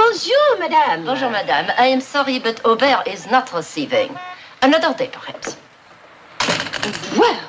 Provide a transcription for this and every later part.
bonjour, madame. Bonjour, madame. I am sorry, but Aubert is not receiving. Another day, perhaps. Well.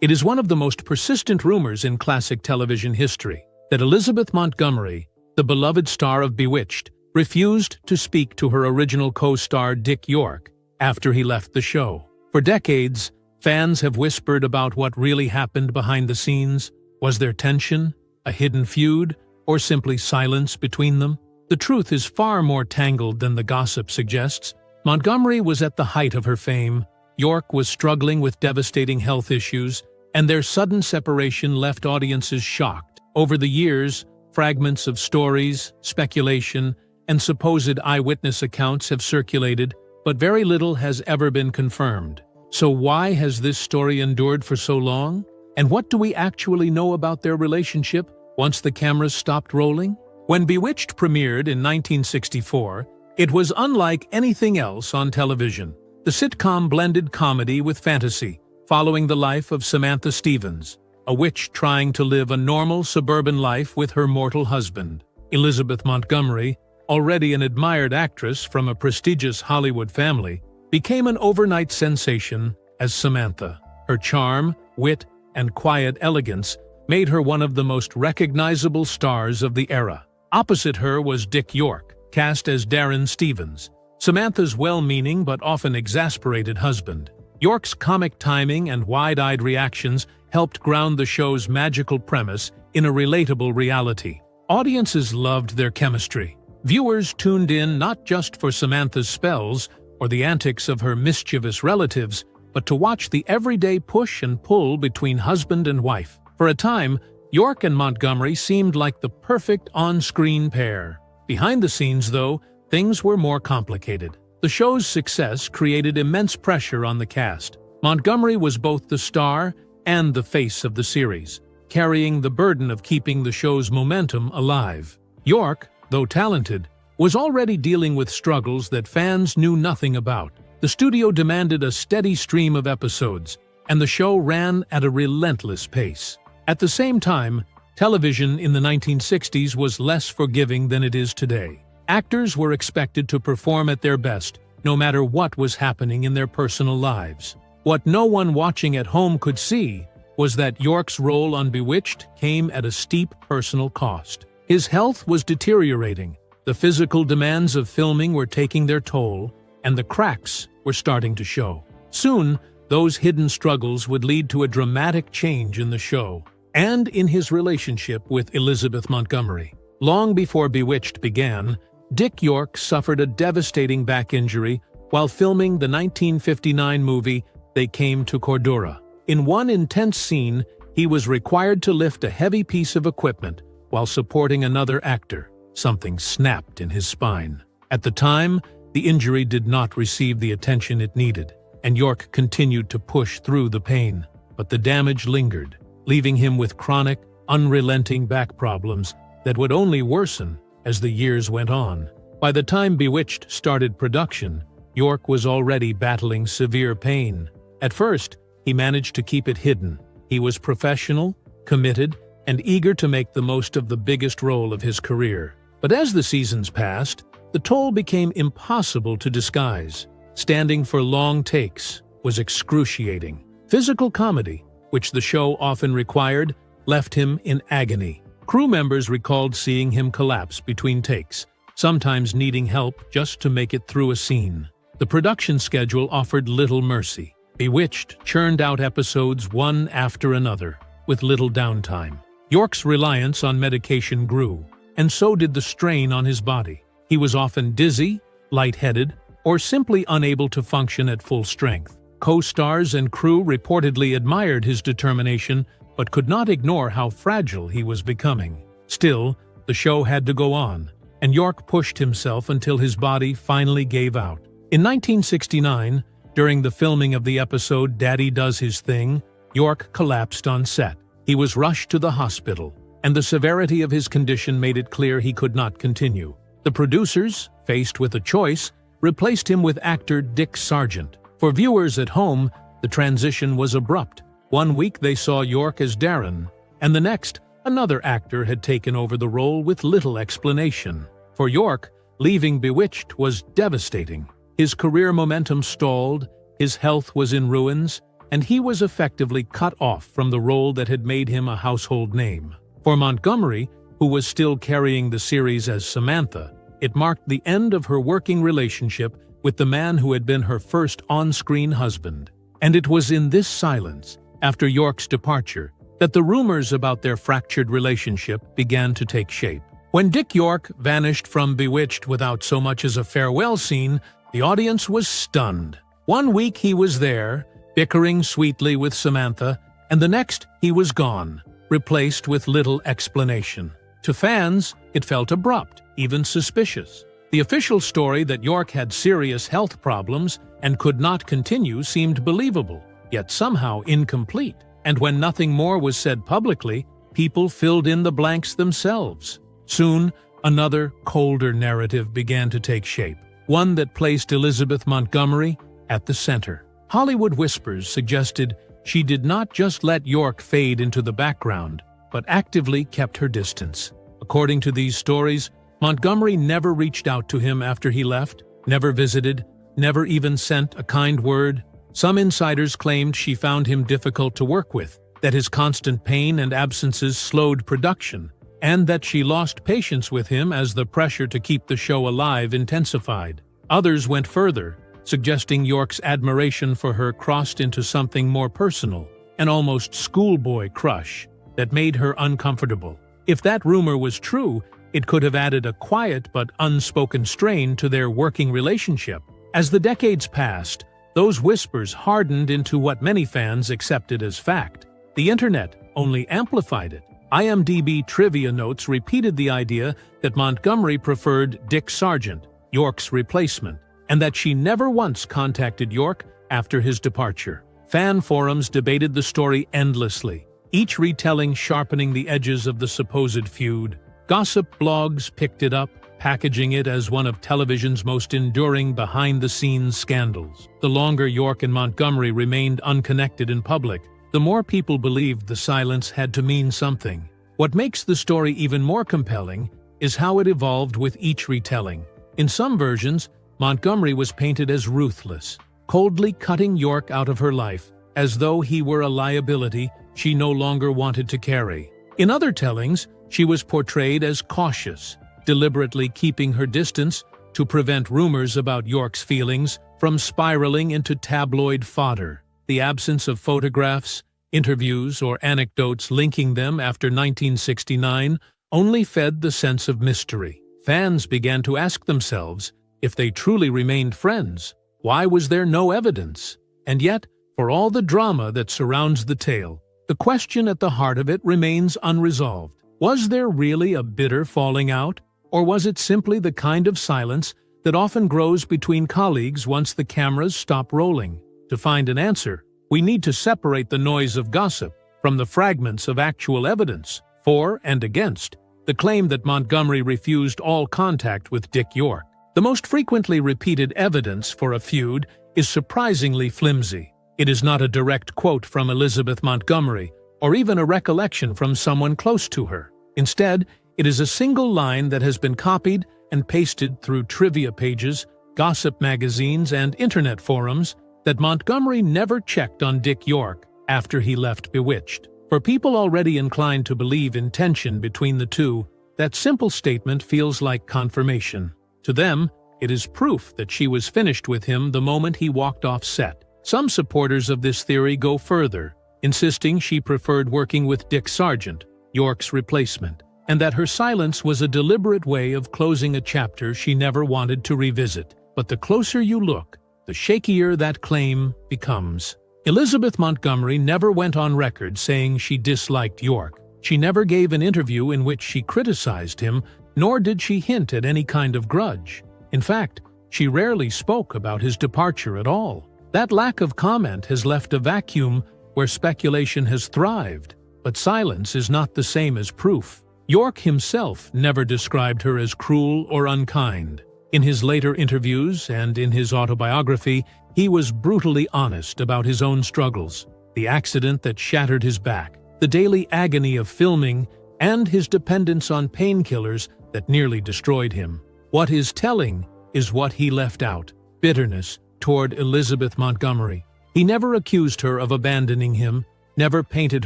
It is one of the most persistent rumors in classic television history that Elizabeth Montgomery, the beloved star of Bewitched, refused to speak to her original co-star Dick York after he left the show. For decades, fans have whispered about what really happened behind the scenes. Was there tension, a hidden feud, or simply silence between them? The truth is far more tangled than the gossip suggests. Montgomery was at the height of her fame, York was struggling with devastating health issues, and their sudden separation left audiences shocked. Over the years, fragments of stories, speculation, and supposed eyewitness accounts have circulated, but very little has ever been confirmed. So why has this story endured for so long? And what do we actually know about their relationship once the cameras stopped rolling? When Bewitched premiered in 1964, it was unlike anything else on television. The sitcom blended comedy with fantasy, following the life of Samantha Stevens, a witch trying to live a normal suburban life with her mortal husband. Elizabeth Montgomery, already an admired actress from a prestigious Hollywood family, became an overnight sensation as Samantha. Her charm, wit, and quiet elegance made her one of the most recognizable stars of the era. Opposite her was Dick York, cast as Darrin Stevens, Samantha's well-meaning but often exasperated husband. York's comic timing and wide-eyed reactions helped ground the show's magical premise in a relatable reality. Audiences loved their chemistry. Viewers tuned in not just for Samantha's spells or the antics of her mischievous relatives, but to watch the everyday push and pull between husband and wife. For a time, York and Montgomery seemed like the perfect on-screen pair. Behind the scenes, though, things were more complicated. The show's success created immense pressure on the cast. Montgomery was both the star and the face of the series, carrying the burden of keeping the show's momentum alive. York, though talented, was already dealing with struggles that fans knew nothing about. The studio demanded a steady stream of episodes, and the show ran at a relentless pace. At the same time, television in the 1960s was less forgiving than it is today. Actors were expected to perform at their best, no matter what was happening in their personal lives. What no one watching at home could see was that York's role on Bewitched came at a steep personal cost. His health was deteriorating, the physical demands of filming were taking their toll, and the cracks were starting to show. Soon, those hidden struggles would lead to a dramatic change in the show, and in his relationship with Elizabeth Montgomery. Long before Bewitched began, Dick York suffered a devastating back injury while filming the 1959 movie They Came to Cordura. In one intense scene, he was required to lift a heavy piece of equipment while supporting another actor. Something snapped in his spine. At the time, the injury did not receive the attention it needed, and York continued to push through the pain. But the damage lingered, leaving him with chronic, unrelenting back problems that would only worsen as the years went on. By the time Bewitched started production, York was already battling severe pain. At first, he managed to keep it hidden. He was professional, committed, and eager to make the most of the biggest role of his career. But as the seasons passed, the toll became impossible to disguise. Standing for long takes was excruciating. Physical comedy, which the show often required, left him in agony. Crew members recalled seeing him collapse between takes, sometimes needing help just to make it through a scene. The production schedule offered little mercy. Bewitched churned out episodes one after another, with little downtime. York's reliance on medication grew, and so did the strain on his body. He was often dizzy, lightheaded, or simply unable to function at full strength. Co-stars and crew reportedly admired his determination, but could not ignore how fragile he was becoming. Still, the show had to go on, and York pushed himself until his body finally gave out. In 1969, during the filming of the episode Daddy Does His Thing, York collapsed on set. He was rushed to the hospital, and the severity of his condition made it clear he could not continue. The producers, faced with a choice, replaced him with actor Dick Sargent. For viewers at home, the transition was abrupt. One week they saw York as Darrin, and the next, another actor had taken over the role with little explanation. For York, leaving Bewitched was devastating. His career momentum stalled, his health was in ruins, and he was effectively cut off from the role that had made him a household name. For Montgomery, who was still carrying the series as Samantha, it marked the end of her working relationship with the man who had been her first on-screen husband. And it was in this silence, after York's departure, that the rumors about their fractured relationship began to take shape. When Dick York vanished from Bewitched without so much as a farewell scene, the audience was stunned. One week he was there, bickering sweetly with Samantha, and the next he was gone, replaced with little explanation. To fans, it felt abrupt, even suspicious. The official story that York had serious health problems and could not continue seemed believable, yet somehow incomplete. And when nothing more was said publicly, people filled in the blanks themselves. Soon, another, colder narrative began to take shape, one that placed Elizabeth Montgomery at the center. Hollywood whispers suggested she did not just let York fade into the background, but actively kept her distance. According to these stories, Montgomery never reached out to him after he left, never visited, never even sent a kind word. Some insiders claimed she found him difficult to work with, that his constant pain and absences slowed production, and that she lost patience with him as the pressure to keep the show alive intensified. Others went further, suggesting York's admiration for her crossed into something more personal, an almost schoolboy crush that made her uncomfortable. If that rumor was true, it could have added a quiet but unspoken strain to their working relationship. As the decades passed, those whispers hardened into what many fans accepted as fact. The internet only amplified it. IMDb trivia notes repeated the idea that Montgomery preferred Dick Sargent, York's replacement, and that she never once contacted York after his departure. Fan forums debated the story endlessly, each retelling sharpening the edges of the supposed feud. Gossip blogs picked it up, packaging it as one of television's most enduring behind-the-scenes scandals. The longer York and Montgomery remained unconnected in public, the more people believed the silence had to mean something. What makes the story even more compelling is how it evolved with each retelling. In some versions, Montgomery was painted as ruthless, coldly cutting York out of her life, as though he were a liability she no longer wanted to carry. In other tellings, she was portrayed as cautious, deliberately keeping her distance to prevent rumors about York's feelings from spiraling into tabloid fodder. The absence of photographs, interviews, or anecdotes linking them after 1969 only fed the sense of mystery. Fans began to ask themselves, if they truly remained friends, why was there no evidence? And yet, for all the drama that surrounds the tale, the question at the heart of it remains unresolved. Was there really a bitter falling out, or was it simply the kind of silence that often grows between colleagues once the cameras stop rolling? To find an answer, we need to separate the noise of gossip from the fragments of actual evidence, for and against the claim that Montgomery refused all contact with Dick York. The most frequently repeated evidence for a feud is surprisingly flimsy. It is not a direct quote from Elizabeth Montgomery, or even a recollection from someone close to her. Instead, it is a single line that has been copied and pasted through trivia pages, gossip magazines, and internet forums that Montgomery never checked on Dick York after he left Bewitched. For people already inclined to believe in tension between the two, that simple statement feels like confirmation. To them, it is proof that she was finished with him the moment he walked off set. Some supporters of this theory go further, insisting she preferred working with Dick Sargent, York's replacement, and that her silence was a deliberate way of closing a chapter she never wanted to revisit. But the closer you look, the shakier that claim becomes. Elizabeth Montgomery never went on record saying she disliked York. She never gave an interview in which she criticized him, nor did she hint at any kind of grudge. In fact, she rarely spoke about his departure at all. That lack of comment has left a vacuum where speculation has thrived, but silence is not the same as proof. York himself never described her as cruel or unkind. In his later interviews and in his autobiography, he was brutally honest about his own struggles, the accident that shattered his back, the daily agony of filming, and his dependence on painkillers that nearly destroyed him. What is telling is what he left out: bitterness toward Elizabeth Montgomery. He never accused her of abandoning him, never painted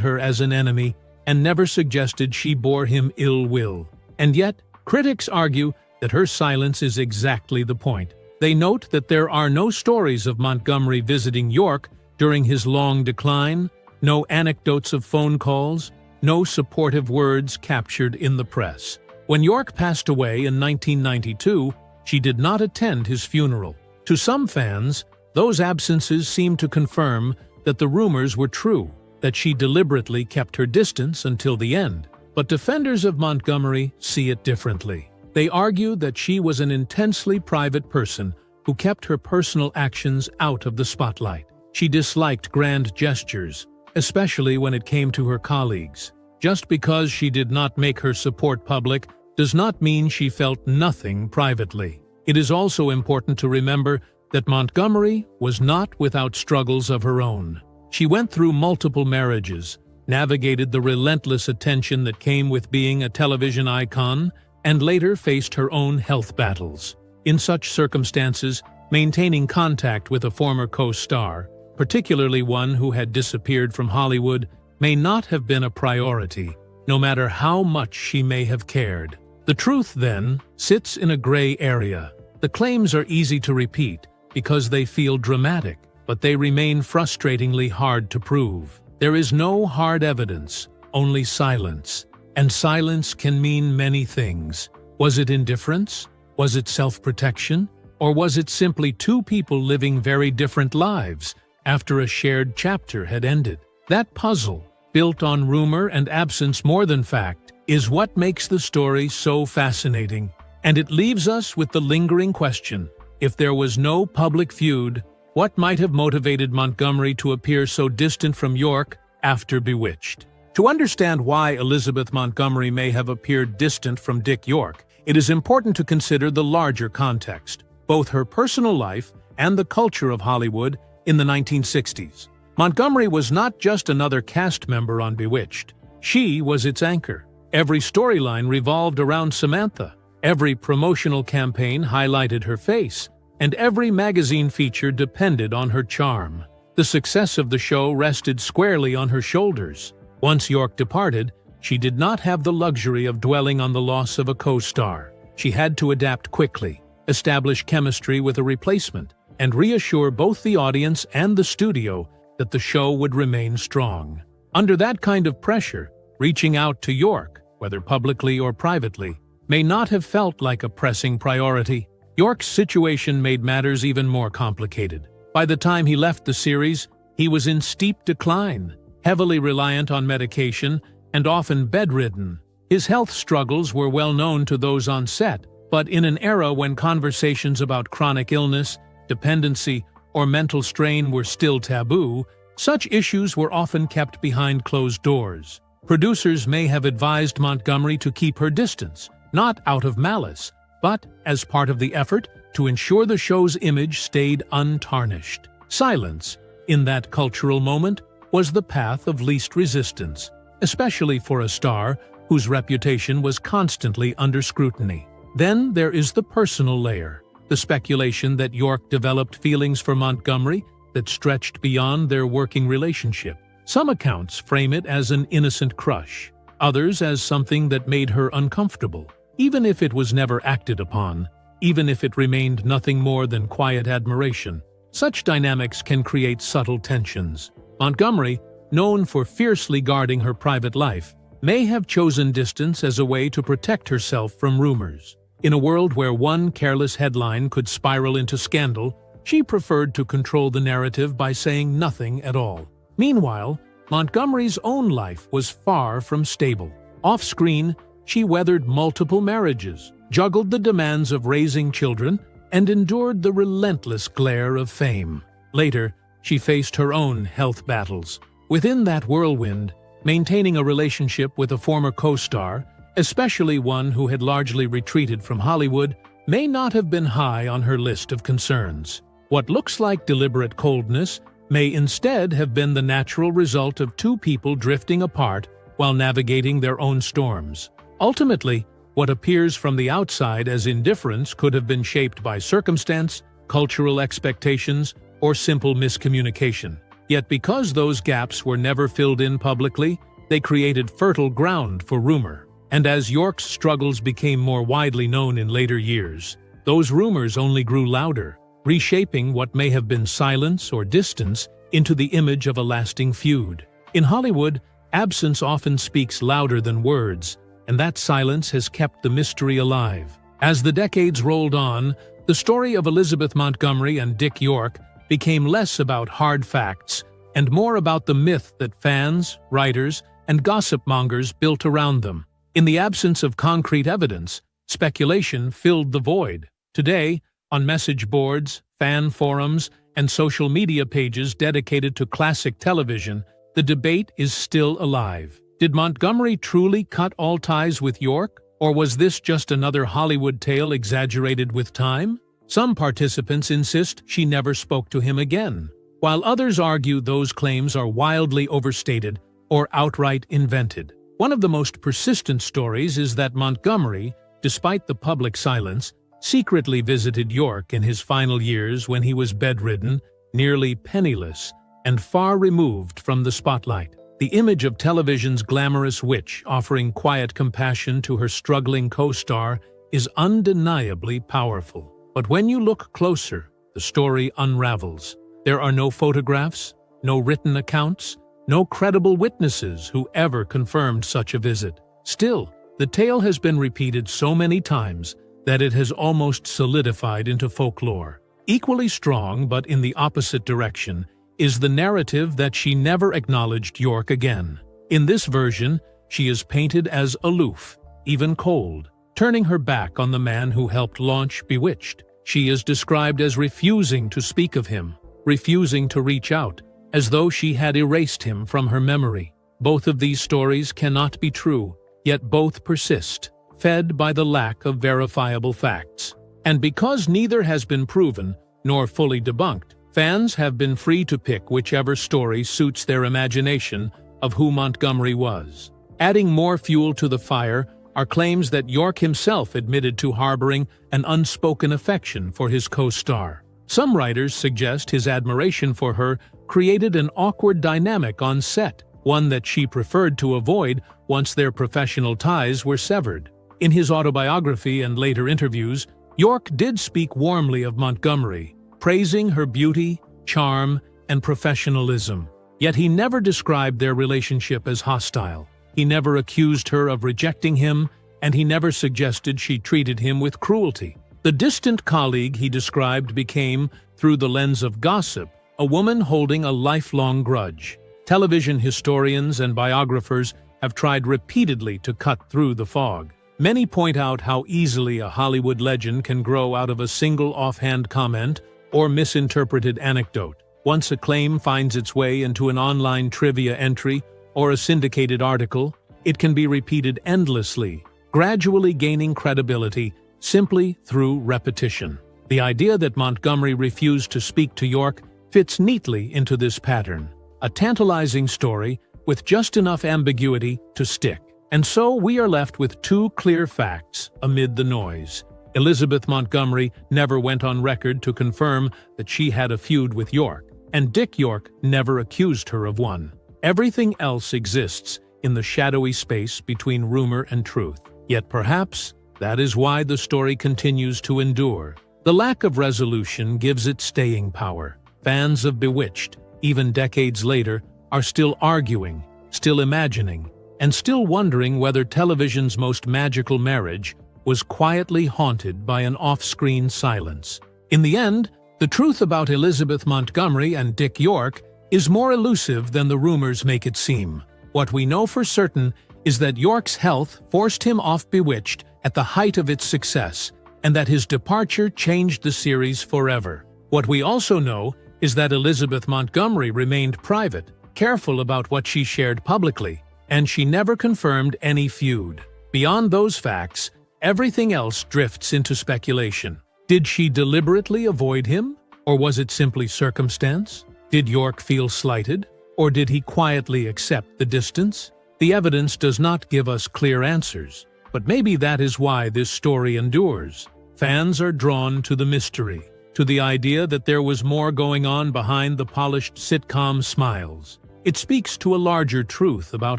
her as an enemy, and never suggested she bore him ill will. And yet, critics argue that her silence is exactly the point. They note that there are no stories of Montgomery visiting York during his long decline, no anecdotes of phone calls, no supportive words captured in the press. When York passed away in 1992, she did not attend his funeral. To some fans, those absences seem to confirm that the rumors were true, that she deliberately kept her distance until the end. But defenders of Montgomery see it differently. They argue that she was an intensely private person who kept her personal actions out of the spotlight. She disliked grand gestures, especially when it came to her colleagues. Just because she did not make her support public does not mean she felt nothing privately. It is also important to remember that Montgomery was not without struggles of her own. She went through multiple marriages, navigated the relentless attention that came with being a television icon, and later faced her own health battles. In such circumstances, maintaining contact with a former co-star, particularly one who had disappeared from Hollywood, may not have been a priority, no matter how much she may have cared. The truth, then, sits in a gray area. The claims are easy to repeat because they feel dramatic, but they remain frustratingly hard to prove. There is no hard evidence, only silence. And silence can mean many things. Was it indifference? Was it self-protection? Or was it simply two people living very different lives after a shared chapter had ended? That puzzle, built on rumor and absence more than fact, is what makes the story so fascinating. And it leaves us with the lingering question: if there was no public feud, what might have motivated Montgomery to appear so distant from York after Bewitched? To understand why Elizabeth Montgomery may have appeared distant from Dick York, it is important to consider the larger context, both her personal life and the culture of Hollywood in the 1960s. Montgomery was not just another cast member on Bewitched. She was its anchor. Every storyline revolved around Samantha. Every promotional campaign highlighted her face, and every magazine feature depended on her charm. The success of the show rested squarely on her shoulders. Once York departed, she did not have the luxury of dwelling on the loss of a co-star. She had to adapt quickly, establish chemistry with a replacement, and reassure both the audience and the studio that the show would remain strong. Under that kind of pressure, reaching out to York, whether publicly or privately, may not have felt like a pressing priority. York's situation made matters even more complicated. By the time he left the series, he was in steep decline, heavily reliant on medication, and often bedridden. His health struggles were well known to those on set, but in an era when conversations about chronic illness, dependency, or mental strain were still taboo, such issues were often kept behind closed doors. Producers may have advised Montgomery to keep her distance, not out of malice, but as part of the effort to ensure the show's image stayed untarnished. Silence, in that cultural moment, was the path of least resistance, especially for a star whose reputation was constantly under scrutiny. Then there is the personal layer, the speculation that York developed feelings for Montgomery that stretched beyond their working relationship. Some accounts frame it as an innocent crush, others as something that made her uncomfortable. Even if it was never acted upon, even if it remained nothing more than quiet admiration, such dynamics can create subtle tensions. Montgomery, known for fiercely guarding her private life, may have chosen distance as a way to protect herself from rumors. In a world where one careless headline could spiral into scandal, she preferred to control the narrative by saying nothing at all. Meanwhile, Montgomery's own life was far from stable. Off-screen, she weathered multiple marriages, juggled the demands of raising children, and endured the relentless glare of fame. Later, she faced her own health battles. Within that whirlwind, maintaining a relationship with a former co-star, especially one who had largely retreated from Hollywood, may not have been high on her list of concerns. What looks like deliberate coldness may instead have been the natural result of two people drifting apart while navigating their own storms. Ultimately, what appears from the outside as indifference could have been shaped by circumstance, cultural expectations, or simple miscommunication. Yet because those gaps were never filled in publicly, they created fertile ground for rumor. And as York's struggles became more widely known in later years, those rumors only grew louder, reshaping what may have been silence or distance into the image of a lasting feud. In Hollywood, absence often speaks louder than words, and that silence has kept the mystery alive. As the decades rolled on, the story of Elizabeth Montgomery and Dick York became less about hard facts and more about the myth that fans, writers, and gossip-mongers built around them. In the absence of concrete evidence, speculation filled the void. Today, on message boards, fan forums, and social media pages dedicated to classic television, the debate is still alive. Did Montgomery truly cut all ties with York, or was this just another Hollywood tale exaggerated with time? Some participants insist she never spoke to him again, while others argue those claims are wildly overstated or outright invented. One of the most persistent stories is that Montgomery, despite the public silence, secretly visited York in his final years when he was bedridden, nearly penniless, and far removed from the spotlight. The image of television's glamorous witch offering quiet compassion to her struggling co-star is undeniably powerful. But when you look closer, the story unravels. There are no photographs, no written accounts, no credible witnesses who ever confirmed such a visit. Still, the tale has been repeated so many times that it has almost solidified into folklore. Equally strong, but in the opposite direction, is the narrative that she never acknowledged York again. In this version, she is painted as aloof, even cold, turning her back on the man who helped launch Bewitched. She is described as refusing to speak of him, refusing to reach out, as though she had erased him from her memory. Both of these stories cannot be true, yet both persist, fed by the lack of verifiable facts. And because neither has been proven, nor fully debunked, fans have been free to pick whichever story suits their imagination of who Montgomery was. Adding more fuel to the fire are claims that York himself admitted to harboring an unspoken affection for his co-star. Some writers suggest his admiration for her created an awkward dynamic on set, one that she preferred to avoid once their professional ties were severed. In his autobiography and later interviews, York did speak warmly of Montgomery, praising her beauty, charm, and professionalism. Yet he never described their relationship as hostile. He never accused her of rejecting him, and he never suggested she treated him with cruelty. The distant colleague he described became, through the lens of gossip, a woman holding a lifelong grudge. Television historians and biographers have tried repeatedly to cut through the fog. Many point out how easily a Hollywood legend can grow out of a single offhand comment or misinterpreted anecdote. Once a claim finds its way into an online trivia entry or a syndicated article, it can be repeated endlessly, gradually gaining credibility simply through repetition. The idea that Montgomery refused to speak to York fits neatly into this pattern, a tantalizing story with just enough ambiguity to stick. And so we are left with two clear facts amid the noise. Elizabeth Montgomery never went on record to confirm that she had a feud with York, and Dick York never accused her of one. Everything else exists in the shadowy space between rumor and truth. Yet perhaps that is why the story continues to endure. The lack of resolution gives it staying power. Fans of Bewitched, even decades later, are still arguing, still imagining, and still wondering whether television's most magical marriage was quietly haunted by an off-screen silence. In the end, the truth about Elizabeth Montgomery and Dick York is more elusive than the rumors make it seem. What we know for certain is that York's health forced him off Bewitched at the height of its success, and that his departure changed the series forever. What we also know is that Elizabeth Montgomery remained private, careful about what she shared publicly, and she never confirmed any feud. Beyond those facts, everything else drifts into speculation. Did she deliberately avoid him, or was it simply circumstance? Did York feel slighted, or did he quietly accept the distance? The evidence does not give us clear answers, but maybe that is why this story endures. Fans are drawn to the mystery, to the idea that there was more going on behind the polished sitcom smiles. It speaks to a larger truth about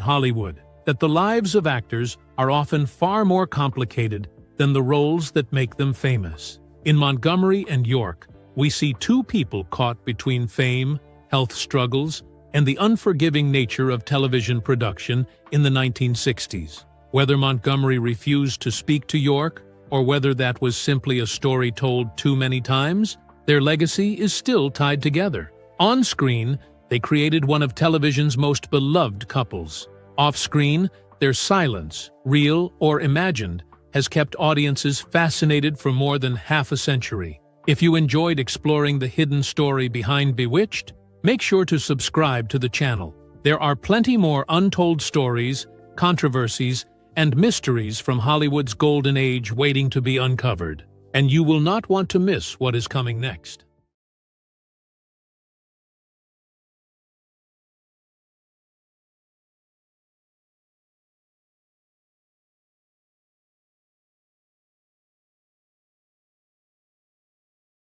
Hollywood, that the lives of actors are often far more complicated than the roles that make them famous. In Montgomery and York, we see two people caught between fame, health struggles, and the unforgiving nature of television production in the 1960s. Whether Montgomery refused to speak to York, or whether that was simply a story told too many times, their legacy is still tied together. On screen, they created one of television's most beloved couples. Off-screen, their silence, real or imagined, has kept audiences fascinated for more than half a century. If you enjoyed exploring the hidden story behind Bewitched, make sure to subscribe to the channel. There are plenty more untold stories, controversies, and mysteries from Hollywood's golden age waiting to be uncovered, and you will not want to miss what is coming next.